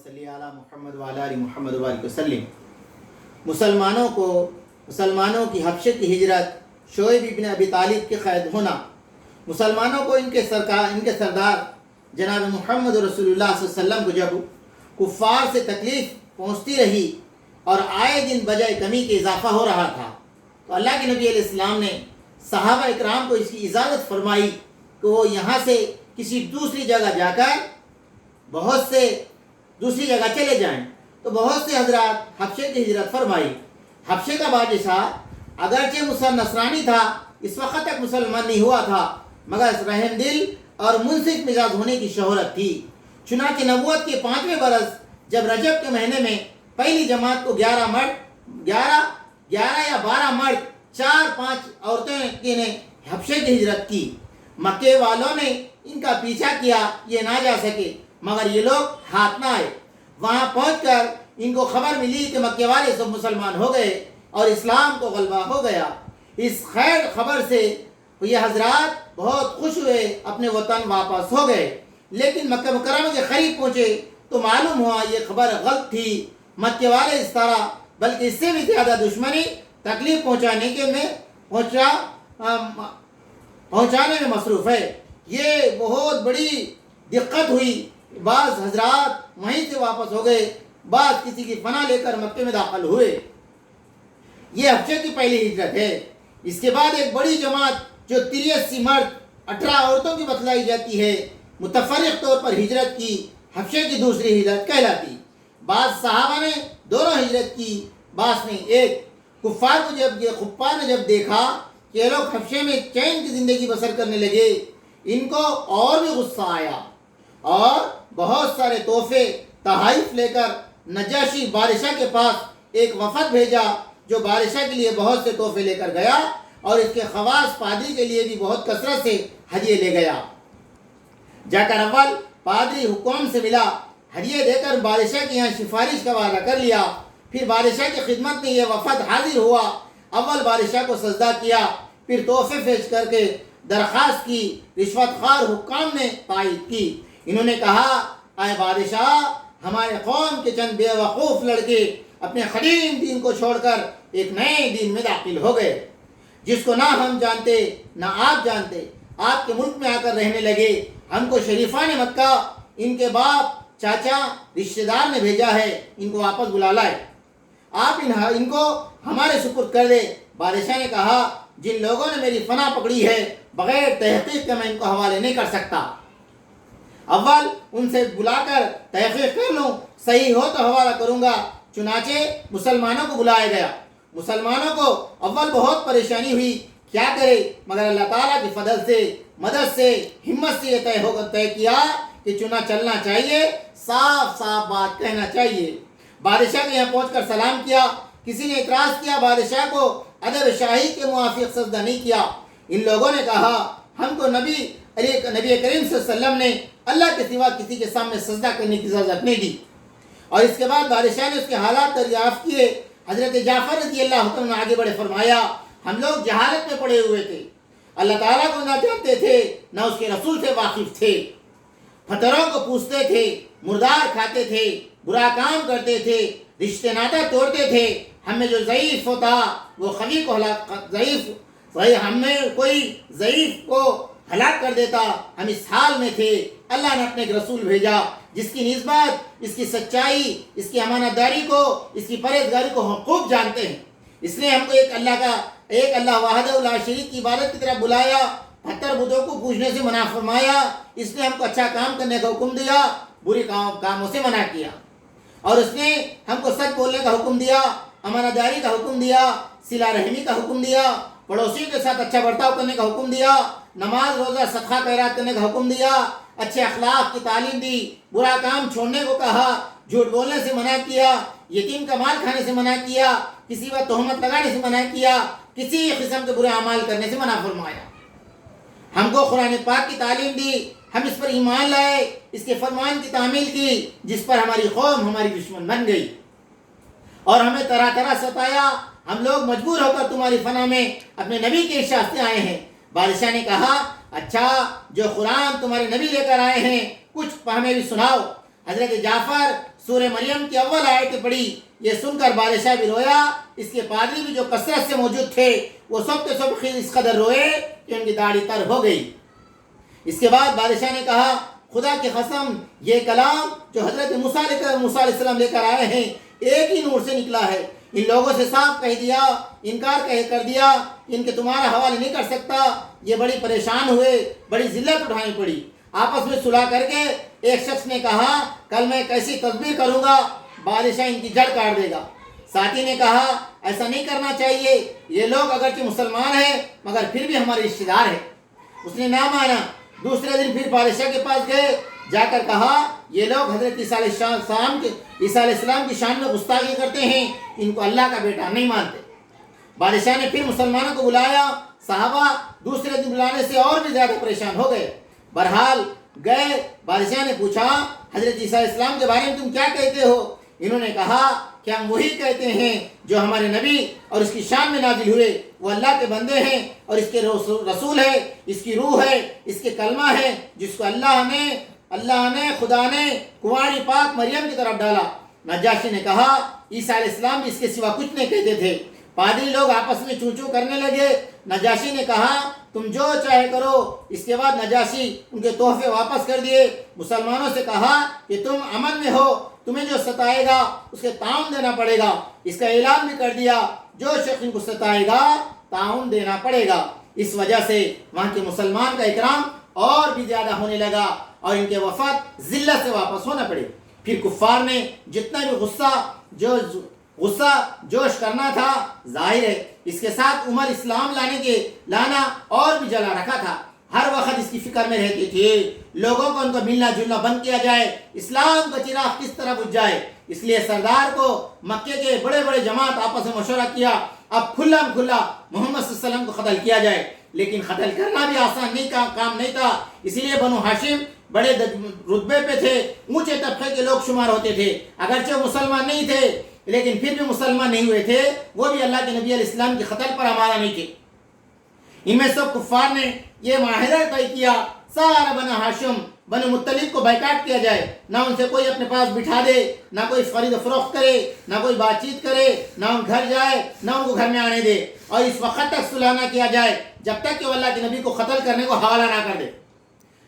صلی علی محمد وعلی آل محمد وبارک وسلم۔ مسلمانوں کی حبشے کی ہجرت، شعیب ابن ابی طالب کے قید ہونا، مسلمانوں کو ان کے سردار جناب محمد رسول اللہ صلی اللہ علیہ وسلم کو جب کفار سے تکلیف پہنچتی رہی اور آئے دن بجائے کمی کے اضافہ ہو رہا تھا، تو اللہ کے نبی علیہ السلام نے صحابہ اکرام کو اس کی اجازت فرمائی کہ وہ یہاں سے کسی دوسری جگہ جا کر دوسری جگہ چلے جائیں۔ تو بہت سے حضرات حبشے کی ہجرت فرمائی۔ حبشے کا بادشاہ اگرچہ نصرانی تھا، اس وقت تک مسلمان نہیں ہوا تھا، مگر رحم دل اور منصف مزاج ہونے کی شہرت تھی۔ چنانچہ نبوت کے 5ویں برس جب رجب کے مہینے میں پہلی جماعت کو 11 یا 12 مرد 4-5 عورتیں نے حبشے کی ہجرت کی۔ مکے والوں نے ان کا پیچھا کیا، یہ نہ جا سکے، مگر یہ لوگ ہاتھ نہ آئے۔ وہاں پہنچ کر ان کو خبر ملی کہ مکے والے سب مسلمان ہو گئے اور اسلام کو غلبہ ہو گیا۔ اس خیر خبر سے یہ حضرات بہت خوش ہوئے، اپنے وطن واپس ہو گئے۔ لیکن مکہ مکرمہ کے قریب پہنچے تو معلوم ہوا یہ خبر غلط تھی۔ مکے والے اس طرح بلکہ اس سے بھی زیادہ دشمنی تکلیف پہنچانے میں مصروف ہے۔ یہ بہت بڑی دقت ہوئی۔ بعض حضرات وہیں سے واپس ہو گئے، بعض کسی کی پناہ لے کر مکے میں داخل ہوئے۔ یہ حبشے کی پہلی ہجرت ہے۔ اس کے بعد ایک بڑی جماعت جو 83 مرد 18 عورتوں کی بتلائی جاتی ہے، متفرق طور پر ہجرت کی، حبشے کی دوسری ہجرت کہلاتی۔ بعض صحابہ نے دونوں ہجرت کی، بعض نے ایک۔ کفار نے جب دیکھا کہ یہ لوگ حبشے میں چین کی زندگی بسر کرنے لگے، ان کو اور بھی غصہ آیا اور بہت سارے تحفے تحائف لے کر نجاشی بادشاہ کے پاس ایک وفد بھیجا، جو بادشاہ کے لیے بہت سے تحفے لے کر گیا اور اس کے خواص پادری کے لیے بھی بہت کثرت سے ہدیے لے گیا۔ جا کر اول پادری حکام سے ملا، ہدیے دے کر بادشاہ کے یہاں سفارش کا وعدہ کر لیا۔ پھر بادشاہ کی خدمت میں یہ وفد حاضر ہوا، اول بادشاہ کو سجدہ کیا، پھر تحفے پیش کر کے درخواست کی۔ رشوت خوار حکام نے تائید کی۔ انہوں نے کہا، اے بادشاہ، ہمارے قوم کے چند بے وقوف لڑکے اپنے قدیم دین کو چھوڑ کر ایک نئے دین میں داخل ہو گئے، جس کو نہ ہم جانتے نہ آپ جانتے۔ آپ کے ملک میں آ کر رہنے لگے۔ ہم کو شریفان مکہ، ان کے باپ، چاچا، رشتہ دار نے بھیجا ہے، ان کو واپس بلا لائے۔ آپ ان کو ہمارے سپرد کر دے۔ بادشاہ نے کہا، جن لوگوں نے میری فنا پکڑی ہے، بغیر تحقیق کے میں ان کو حوالے نہیں کر سکتا۔ اول ان سے بلا کر تحقیق کر لوں، صحیح ہو تو حوالہ کروں گا۔ چنانچہ مسلمانوں کو بلایا گیا۔ مسلمانوں کو اول بہت پریشانی ہوئی، کیا کرے، مگر اللہ تعالیٰ کی فضل سے، مدد سے، ہمت سے یہ طے کیا کہ چلنا چاہیے، صاف بات کہنا چاہیے۔ بادشاہ کے یہاں پہنچ کر سلام کیا۔ کسی نے اعتراض کیا، بادشاہ کو ادب شاہی کے موافق سجدہ نہیں کیا۔ ان لوگوں نے کہا، ہم کو نبی کریم صلی اللہ علیہ وسلم نے اللہ کے سوا کسی کے سامنے سجدہ کرنے کی اجازت نہیں دی۔ اور اس کے بعد بادشاہ نے اس کے حالات دریافت کیے۔ حضرت جعفر رضی اللہ عنہ آگے بڑھے، فرمایا، ہم لوگ جہالت میں پڑے ہوئے تھے، اللہ تعالیٰ کو نہ جانتے تھے، نہ اس کے رسول سے واقف تھے، پتھروں کو پوجتے تھے، مردار کھاتے تھے، برا کام کرتے تھے، رشتے ناطہ توڑتے تھے۔ ہم میں جو ضعیف ہوتا وہ قوی کو ہم میں کوئی ضعیف کو ہلاک کر دیتا۔ ہم اس حال میں تھے، اللہ نے اپنے ایک رسول بھیجا جس کی نسبت، اس کی سچائی، اس کی امانت داری کو، اس کی پرہیزگاری کو ہم خوب جانتے ہیں۔ اس نے ہم کو ایک اللہ وحدہ لا شریک کی عبادت کی طرف بلایا، پتھر بتوں کو پوجنے سے منع فرمایا۔ اس نے ہم کو اچھا کام کرنے کا حکم دیا، بری کاموں سے منع کیا، اور اس نے ہم کو سچ بولنے کا حکم دیا، امانت داری کا حکم دیا، صلہ رحمی کا حکم دیا، پڑوسیوں کے ساتھ اچھا برتاؤ کرنے کا حکم دیا، نماز روزہ صدقہ خیرات کرنے کا حکم دیا، اچھے اخلاق کی تعلیم دی، برا کام چھوڑنے کو کہا، جھوٹ بولنے سے منع کیا، یتیم کا مال کھانے سے منع کیا، کسی پر تہمت لگانے سے منع کیا، کسی قسم کے برے اعمال کرنے سے منع فرمایا۔ ہم کو قرآن پاک کی تعلیم دی، ہم اس پر ایمان لائے، اس کے فرمان کی تعمیل کی، جس پر ہماری قوم ہماری دشمن بن گئی اور ہمیں طرح ستایا۔ ہم لوگ مجبور ہو کر تمہاری فنا میں اپنے نبی کے ارشاد سے آئے ہیں۔ بادشاہ نے کہا، اچھا، جو قرآن تمہارے نبی لے کر آئے ہیں کچھ ہمیں بھی سناؤ۔ حضرت جعفر سورہ مریم کی اول آیت پڑھی. یہ سن کر بادشاہ بھی رویا. اس کے پادری بھی جو کثرت سے موجود تھے وہ سب کے سب اس قدر روئے کہ ان کی داڑھی تر ہو گئی. اس کے بعد بادشاہ نے کہا خدا کی قسم یہ کلام جو حضرت موسیٰ علیہ السلام لے کر آئے ہیں ایک ہی نور سے نکلا ہے. ان لوگوں سے صاف کہہ دیا, انکار کر دیا, ان کے تمہارا حوالہ نہیں کر سکتا. یہ بڑی پریشان ہوئے, بڑی ذلت اٹھانی پڑی. آپس میں صلح کر کے ایک شخص نے کہا کل میں کیسی تدبیر کروں گا, بادشاہ ان کی جڑ کاٹ دے گا. ساتھی نے کہا ایسا نہیں کرنا چاہیے, یہ لوگ اگرچہ مسلمان ہیں مگر پھر بھی ہمارے رشتہ دار ہیں. اس نے نہ مانا. دوسرے دن پھر بادشاہ کے پاس گئے, جا کر کہا یہ لوگ حضرت عیسیٰ علیہ السلام کی شان میں گستاخی کرتے ہیں, ان کو اللہ کا بیٹا نہیں مانتے. بادشاہ نے پھر مسلمانوں کو بلایا. صحابہ دوسرے دن بلانے سے اور بھی زیادہ پریشان ہو گئے. بہرحال گئے. بادشاہ نے پوچھا حضرت عیسیٰ علیہ السلام کے بارے میں تم کیا کہتے ہو؟ انہوں نے کہا کہ ہم وہی کہتے ہیں جو ہمارے نبی اور اس کی شان میں نازل ہوئے. وہ اللہ کے بندے ہیں اور اس کے رسول ہے, اس کی روح ہے, اس کے کلمہ ہے جس کو اللہ نے خدا نے کنواری پاک مریم کی طرف ڈالا. نجاشی نے کہا عیسیٰ علیہ السلام بھی اس کے سوا کچھ نہیں کہتے تھے. پادری لوگ آپس میں چوں چوں کرنے لگے. نجاشی نے کہا تم جو چاہے کرو. اس کے بعد نجاشی ان کے تحفے واپس کر دیے. مسلمانوں سے کہا کہ تم امن میں ہو, تمہیں جو ستائے گا اس کے تعاون دینا پڑے گا. اس کا اعلان بھی کر دیا جو شخص ان کو ستائے گا تعاون دینا پڑے گا. اس وجہ سے وہاں کے مسلمان کا اکرام اور بھی زیادہ ہونے لگا اور ان کے وفد ذلت سے واپس ہونا پڑے. پھر کفار نے جتنا بھی غصہ جوش کرنا تھا ظاہر ہے اس کے ساتھ عمر اسلام لانا اور بھی جلا رکھا تھا. ہر وقت اس کی فکر میں رہتی تھی لوگوں کو ان کو ملنا جلنا بند کیا جائے, اسلام کا چراغ کس طرح بجھ جائے. اس لیے سردار کو مکے کے بڑے بڑے جماعت آپس میں مشورہ کیا اب کھلا محمد صلی اللہ علیہ وسلم کو قتل کیا جائے. لیکن قتل کرنا بھی آسان کام نہیں تھا. اسی لیے بنو ہاشم بڑے رتبے پہ تھے, اونچے طبقے کے لوگ شمار ہوتے تھے. اگرچہ وہ مسلمان نہیں تھے لیکن پھر بھی مسلمان نہیں ہوئے تھے. وہ بھی اللہ کے نبی علیہ السلام کے قتل پر آمادہ نہیں تھے. ان میں سب کفار نے یہ معاہدہ طے کیا سارا بنو ہاشم بنو مطلب کو بائیکاٹ کیا جائے. نہ ان سے کوئی اپنے پاس بٹھا دے, نہ کوئی خرید و فروخت کرے, نہ کوئی بات چیت کرے, نہ ان گھر جائے, نہ ان کو گھر میں آنے دے. اور اس وقت تک صلح نہ کیا جائے جب تک کہ وہ اللہ کے نبی کو قتل کرنے کو حوالہ نہ کر دے.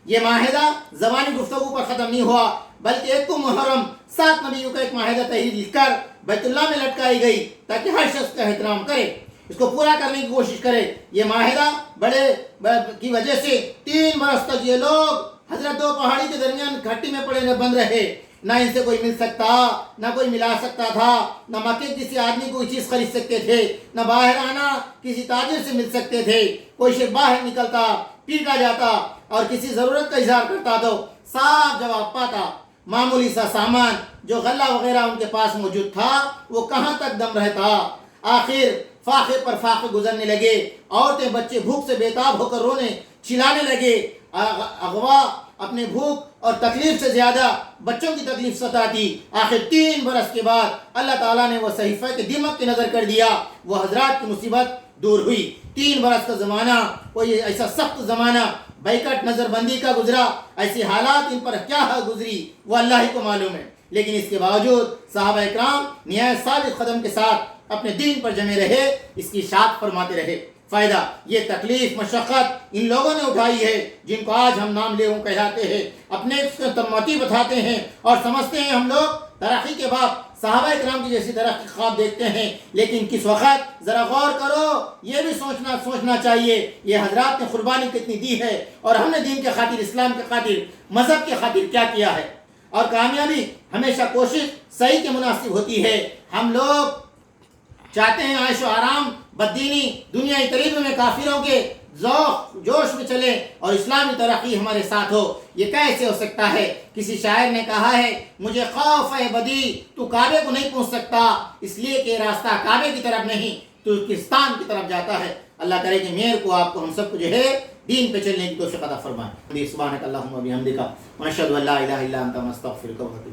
یہ معاہدہ زبانی گفتگو پر ختم نہیں ہوا بلکہ 1 محرم 7 نبیوں کا ایک معاہدہ تحریر لکھ کر بیت اللہ میں لٹکائی گئی تاکہ ہر شخص کا احترام کرے, اس کو پورا کرنے کی کوشش کرے. یہ معاہدہ بڑے کی وجہ سے 3 برس تک یہ لوگ حضرت 2 پہاڑی کے درمیان گھٹی میں پڑے بند رہے. نہ ان سے کوئی مل سکتا, نہ کوئی ملا سکتا تھا, نہ مکے کسی آدمی کو کوئی چیز خرید سکتے تھے, نہ باہر آنا کسی تاجر سے مل سکتے تھے. کوئی شخص باہر نکلتا پیٹا جاتا اور کسی ضرورت کا اظہار کرتا تو صاف جواب پاتا. معمولی سا سامان جو غلہ وغیرہ ان کے پاس موجود تھا وہ کہاں تک دم رہتا. آخر فاقے پر فاقے گزرنے لگے. عورتیں بچے بھوک سے بیتاب ہو کر رونے چلانے لگے. اغوا اپنے بھوک اور تکلیف سے زیادہ بچوں کی تکلیف ستاتی. آخر 3 برس کے بعد اللہ تعالیٰ نے وہ صحیفہ کے دماغ کی نظر کر دیا. وہ حضرات کی مصیبت دور ہوئی. 3 برس کا زمانہ کوئی ایسا سخت زمانہ بیکٹ نظر بندی کا گزرا. ایسی حالات ان پر کیا گزری وہ اللہ ہی کو معلوم ہے. لیکن اس کے باوجود صحابہ اکرام نہایت ثابت قدم کے ساتھ اپنے دین پر جمے رہے, اس کی اشاعت فرماتے رہے. فائدہ یہ تکلیف مشقت ان لوگوں نے اٹھائی ہے جن کو آج ہم نام لیوں کہلاتے ہیں, اپنے تمتی بتاتے ہیں اور سمجھتے ہیں ہم لوگ ترقی کے بعد صحابہ اکرام کی جیسی ترقی خواب دیکھتے ہیں. لیکن کس وقت ذرا غور کرو, یہ بھی سوچنا چاہیے یہ حضرات نے قربانی کتنی دی ہے اور ہم نے دین کے خاطر, اسلام کے خاطر, مذہب کے خاطر کیا کیا ہے. اور کامیابی ہمیشہ کوشش صحیح کے مناسب ہوتی ہے. ہم لوگ چاہتے ہیں عیش و آرام بددینی دنیائی طریقے میں کافروں کے ذوق جوش میں چلے اور اسلامی ترقی ہمارے ساتھ ہو. یہ کیسے ہو سکتا ہے؟ کسی شاعر نے کہا ہے مجھے خوف ہے بدی تو کعبے کو نہیں پہنچ سکتا, اس لیے کہ راستہ کعبے کی طرف نہیں ترکستان کی طرف جاتا ہے. اللہ کرے کہ میرے کو آپ کو ہم سب کو جو ہے دین پہ چلنے کی توفیق عطا فرمائے. سبحانک اللہم و بحمدک ونشہد ان لا الہ الا انت نستغفرک و نتوب الیک.